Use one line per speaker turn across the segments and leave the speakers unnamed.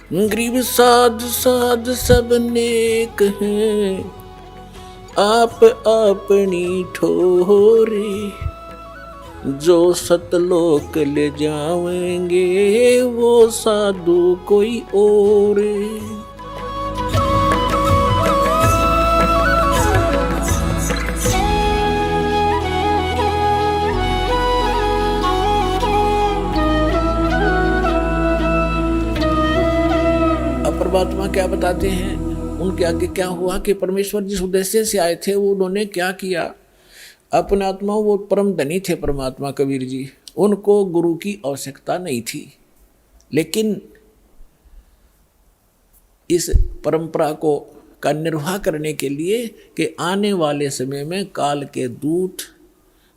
गरीब साध साध सब नेक हैं, आप अपनी ठोरे, जो सतलोक ले जाएंगे वो साधु कोई और। परमात्मा क्या बताते हैं, उनके आगे क्या हुआ कि परमेश्वर जिस उद्देश्य से आए थे वो उन्होंने क्या किया। अपने आत्मा वो परम धनी थे परमात्मा कबीर जी, उनको गुरु की आवश्यकता नहीं थी, लेकिन इस परंपरा को का निर्वाह करने के लिए कि आने वाले समय में काल के दूत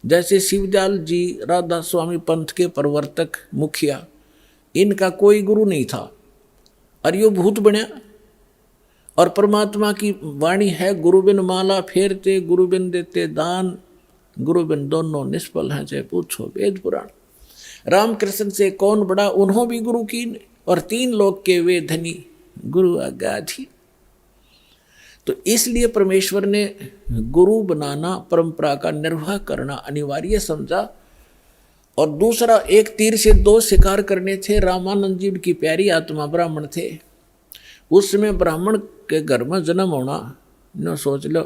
जैसे शिवदयाल जी राधा स्वामी पंथ के प्रवर्तक मुखिया, इनका कोई गुरु नहीं था और यो भूत बनया। और परमात्मा की वाणी है, गुरु बिन माला फेरते, गुरु बिन देते दान, गुरु बिन दोनों निष्फल हैं चाहे पूछो वेद पुराण। रामकृष्ण से कौन बड़ा, उन्हों भी गुरु की, और तीन लोग के वे धनी, गुरु आज्ञाधीन। तो इसलिए परमेश्वर ने गुरु बनाना, परंपरा का निर्वाह करना अनिवार्य समझा। और दूसरा, एक तीर से दो शिकार करने थे। रामानंद जी की प्यारी आत्मा ब्राह्मण थे, उस समय ब्राह्मण के घर में जन्म होना, नो सोच लो,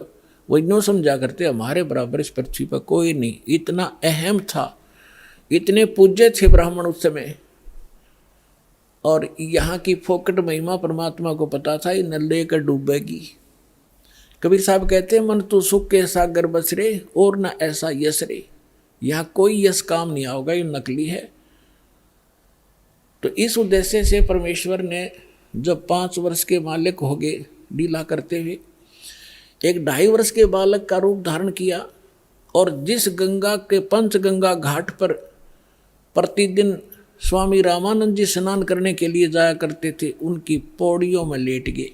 वो नो समझा करते हमारे बराबर इस पृथ्वी पर कोई नहीं, इतना अहम था, इतने पूज्य थे ब्राह्मण उस समय। और यहाँ की फोकट महिमा परमात्मा को पता था, ये न लेकर डूबेगी। कबीर साहब कहते हैं, मन तो सुख के सागर बस रे, और न ऐसा यश रे, यहाँ कोई यश काम नहीं आओगा, ये नकली है। तो इस उद्देश्य से परमेश्वर ने जब 5 वर्ष के मालिक हो गए लीला करते हुए, एक 2.5 वर्ष के बालक का रूप धारण किया। और जिस गंगा के पंचगंगा घाट पर प्रतिदिन स्वामी रामानंद जी स्नान करने के लिए जाया करते थे, उनकी पौड़ियों में लेट गए।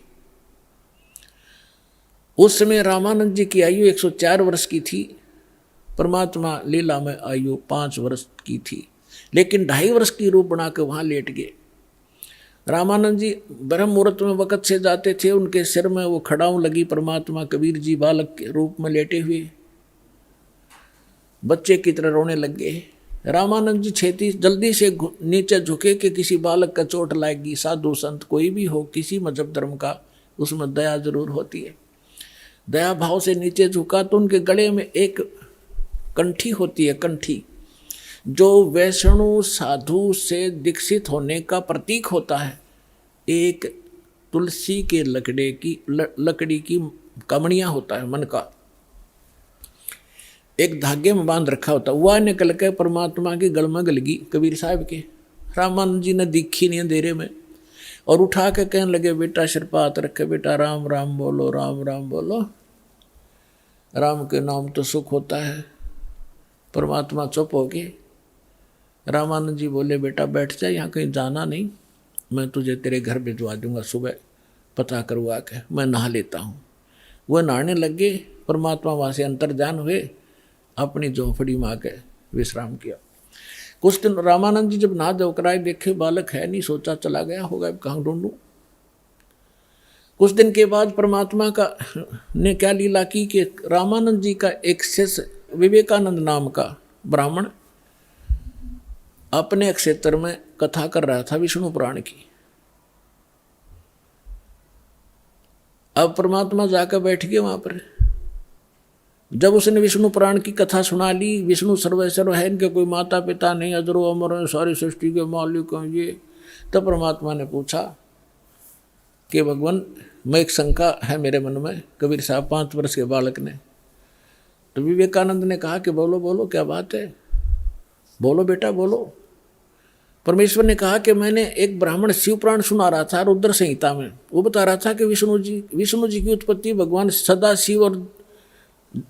उस समय रामानंद जी की आयु 104 वर्ष की थी, परमात्मा लीला में आयु 5 वर्ष की थी, लेकिन 2.5 वर्ष की रूप बनाकर वहां लेट गए। रामानंद जी ब्रह्म मुहूर्त में वक़्त से जाते थे, उनके सिर में वो खड़ाऊ लगी, परमात्मा कबीर जी बालक के रूप में लेटे हुए बच्चे की तरह रोने लग गए। रामानंद जी छेती जल्दी से नीचे झुके कि किसी बालक का चोट लाएगी। साधु संत कोई भी हो, किसी मजहब धर्म का, उसमें दया जरूर होती है। दया भाव से नीचे झुका तो उनके गले में एक कंठी होती है, कंठी, जो वैष्णु साधु से दीक्षित होने का प्रतीक होता है। एक तुलसी के लकड़ी की कमड़ियाँ होता है, मन का एक धागे में बांध रखा होता, वह निकल के परमात्मा की गल में गलगी कबीर साहब के। रामानंद जी ने दिखी नहीं अंधेरे में, और उठा के कहने लगे, बेटा सिर पर हाथ रखे, बेटा राम राम बोलो, राम राम बोलो, राम के नाम तो सुख होता है। परमात्मा चुप हो गए। रामानंद जी बोले, बेटा बैठ जा, यहाँ कहीं जाना नहीं, मैं तुझे तेरे घर भिजवा दूंगा, सुबह पता करवा के मैं नहा लेता हूँ। वह नहाने लगे, परमात्मा वहाँ से अंतर्ध्यान हुए, अपनी झोंपड़ी में आके विश्राम किया। कुछ दिन रामानंद जी जब नहा धोकर आए, देखे बालक है नहीं, सोचा चला गया होगा, कहाँ ढूंढूं। कुछ दिन के बाद परमात्मा का ने क्या लीला की कि रामानंद जी का एक शिष्य विवेकानंद नाम का ब्राह्मण अपने क्षेत्र में कथा कर रहा था विष्णु पुराण की। अब परमात्मा जाकर बैठ गए वहां पर। जब उसने विष्णु पुराण की कथा सुना ली, विष्णु सर्वेश्वर है, इनके कोई माता पिता नहीं, अजरो अमर है, सारी सृष्टि के मालिक हैं ये, तब परमात्मा ने पूछा कि भगवान, मैं एक शंका है मेरे मन में। कबीर साहब 5 वर्ष के बालक ने, तो विवेकानंद ने कहा कि बोलो बोलो, क्या बात है, बोलो बेटा बोलो। परमेश्वर ने कहा कि मैंने एक ब्राह्मण शिव पुराण सुना रहा था रुद्र संहिता में, वो बता रहा था कि विष्णु जी की उत्पत्ति भगवान सदा शिव और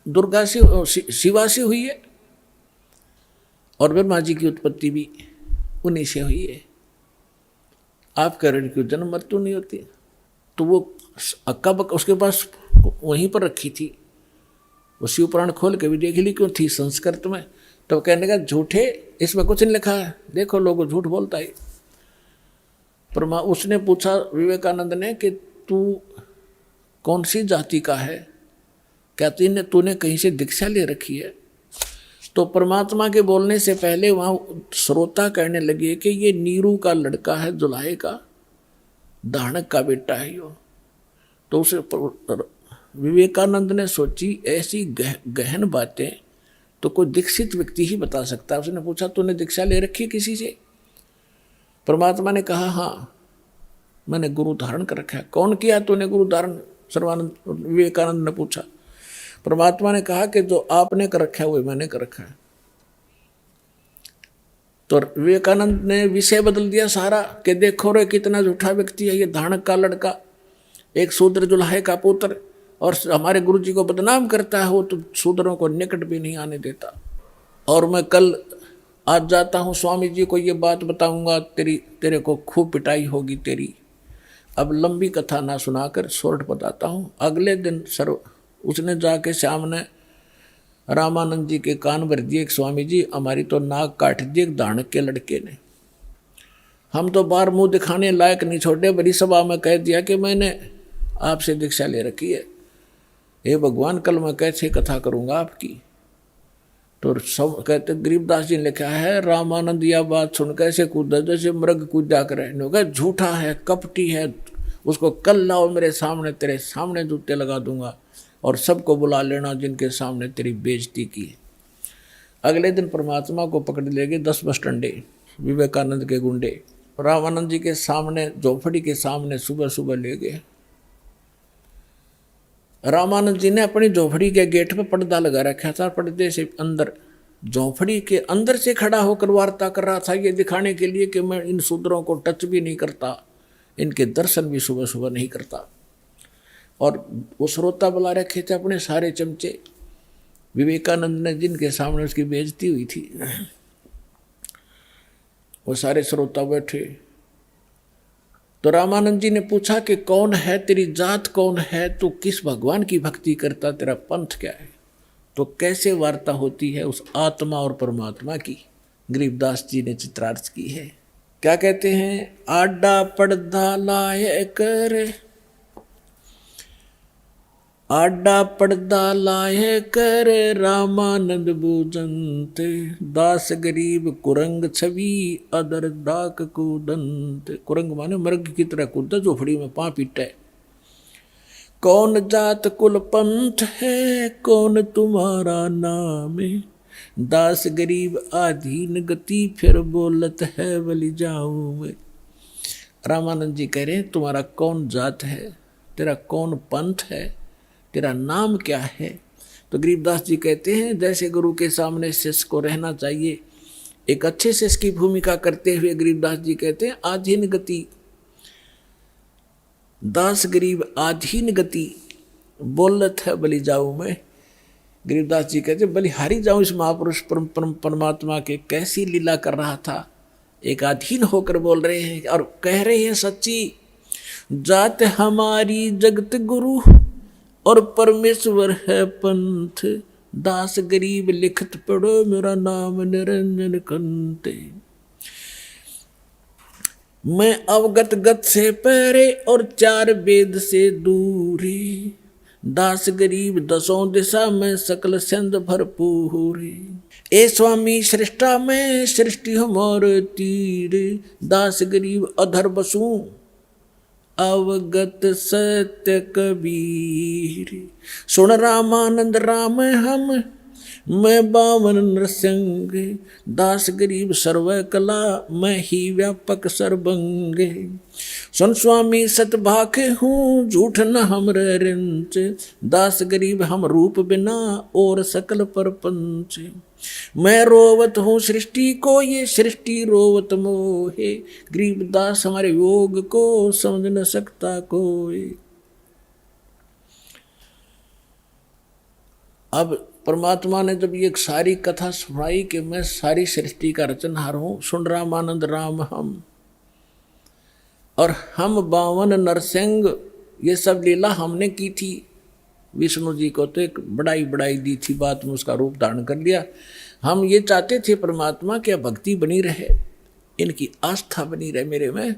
दुर्गा शिवा से हुई है, और ब्रह्मा जी की उत्पत्ति भी उन्हीं से हुई है। आप कह रहे क्यों जन्म मृत्यु नहीं होती? तो वो अक्का बक्का उसके पास वहीं पर रखी थी, वो शिव पुराण खोल के भी देख ली, क्यों थी संस्कृत में। तो कहने का झूठे, इसमें कुछ नहीं लिखा है, देखो लोगों झूठ बोलता है। उसने पूछा विवेकानंद ने कि तू कौन सी जाति का है? कहती ने तूने कहीं से दीक्षा ले रखी है? तो परमात्मा के बोलने से पहले वहाँ श्रोता कहने लगे कि ये नीरू का लड़का है, जुलाहे का, दानक का बेटा है यो। तो उसे विवेकानंद ने सोची ऐसी गहन बातें तो कोई दीक्षित व्यक्ति ही बता सकता है। उसने पूछा तूने दीक्षा ले रखी है किसी से? परमात्मा ने कहा हाँ, मैंने गुरु धारण कर रखा है। कौन किया तूने गुरु धारण? सर्वानंद विवेकानंद ने पूछा। परमात्मा ने कहा कि जो आपने कर रखा है वो मैंने कर रखा है। तो विवेकानंद ने विषय बदल दिया सारा कि देखो रे कितना झूठा व्यक्ति है ये, धानक का लड़का, एक शूद्र जुलाहे का पुत्र, और हमारे गुरु जी को बदनाम करता है। वो तो शूद्रों को निकट भी नहीं आने देता। और मैं कल आज जाता हूँ स्वामी जी को ये बात बताऊंगा, तेरे को खूब पिटाई होगी तेरी। अब लंबी कथा ना सुनाकर शॉर्ट बताता हूँ। अगले दिन उसने जाके सामने रामानंद जी के कान भर दिए, स्वामी जी हमारी तो नाक काट दी एक धानक के लड़के ने। हम तो बाहर मुंह दिखाने लायक नहीं छोड़े, बड़ी सभा में कह दिया कि मैंने आपसे दीक्षा ले रखी है। हे भगवान कल मैं कैसे कथा करूंगा आपकी? तो सब कहते गरीबदास जी ने लिखा है रामानंद यह बात सुन कैसे कूदा जैसे मृग कूदा करे। झूठा है, कपटी है, उसको कल लाओ मेरे सामने, तेरे सामने जूते लगा दूंगा और सबको बुला लेना जिनके सामने तेरी बेइज्जती की। अगले दिन परमात्मा को पकड़ ले गए 10 बस डंडे विवेकानंद के गुंडे, रामानंद जी के सामने झोपड़ी के सामने सुबह सुबह ले गए। रामानंद जी ने अपनी झोपड़ी के गेट पर पर्दा लगा रखा था। पर्दे से अंदर झोपड़ी के अंदर से खड़ा होकर वार्ता कर रहा था, ये दिखाने के लिए कि मैं इन शूद्रों को टच भी नहीं करता, इनके दर्शन भी सुबह सुबह नहीं करता। और वो श्रोता बुला रखे थे अपने सारे चमचे, विवेकानंद ने जिनके सामने उसकी बेइज्जती हुई थी, वो सारे श्रोता बैठे। तो रामानंद जी ने पूछा कि कौन है, तेरी जात कौन है, तू किस भगवान की भक्ति करता, तेरा पंथ क्या है? तो कैसे वार्ता होती है उस आत्मा और परमात्मा की, गरीबदास जी ने चित्रार्थ की है। क्या कहते हैं? आडा पड़दा लाए कर, आडा पड़दा लाए कर रामानंद बूजंत, दास गरीब कुरंग छवि अदर डाक कूदंत। कुरंग माने मृग की तरह कूदा, झोपड़ी में पां पीटा है। कौन जात कुल पंथ है, कौन तुम्हारा नाम, दास गरीब आधीन गति फिर बोलत है बलि जाऊं मैं। रामानंद जी कह रहे हैं तुम्हारा कौन जात है, तेरा कौन पंथ है, तेरा नाम क्या है? तो गरीबदास जी कहते हैं जैसे गुरु के सामने शिष्य को रहना चाहिए, एक अच्छे शिष्य की भूमिका करते हुए गरीबदास जी कहते हैं आधीन गति, दास गरीब आधीन गति बोलत है बलि जाऊं मैं। गरीबदास जी कहते बलिहारी जाऊं इस महापुरुष परमात्मा के, कैसी लीला कर रहा था। एक अधीन होकर बोल रहे हैं और कह रहे हैं सच्ची जात हमारी जगत गुरु और परमेश्वर है पंथ, दास गरीब लिखत पढ़ो मेरा नाम निरंजन कंते। मैं अवगत गत से पहरे और 4 वेद से दूरी, दास गरीब 10 दिशा में सकल सिंध भरपूरी। ए स्वामी सृष्टा में सृष्टि हमोर तीर, दास गरीब अधर बसू अवगत सत्य कबीर। सुन रामानंद राम हम मैं 52 नृसिंग, दास गरीब सर्व कला मैं ही व्यापक सर्वंग। सुन स्वामी सतभाख हूँ झूठ न हमरे रिंच, दास गरीब हम रूप बिना और सकल परपंच। मैं रोवत हूँ सृष्टि को ये सृष्टि रोवत मोहे, गरीब दास हमारे योग को समझ न सकता कोई। अब परमात्मा ने जब ये सारी कथा सुनाई कि मैं सारी सृष्टि का रचनहार हूँ, सुन रामानंद राम हम और हम 52 नरसिंह, ये सब लीला हमने की थी। विष्णु जी को तो एक बड़ाई दी थी, बात में उसका रूप धारण कर लिया। हम ये चाहते थे परमात्मा की भक्ति बनी रहे, इनकी आस्था बनी रहे मेरे में,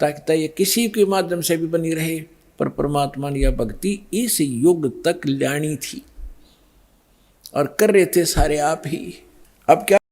ताकि ये किसी के माध्यम से भी बनी रहे, पर परमात्मा ने यह भक्ति इस युग तक लानी थी और कर रहे थे सारे आप ही। अब क्या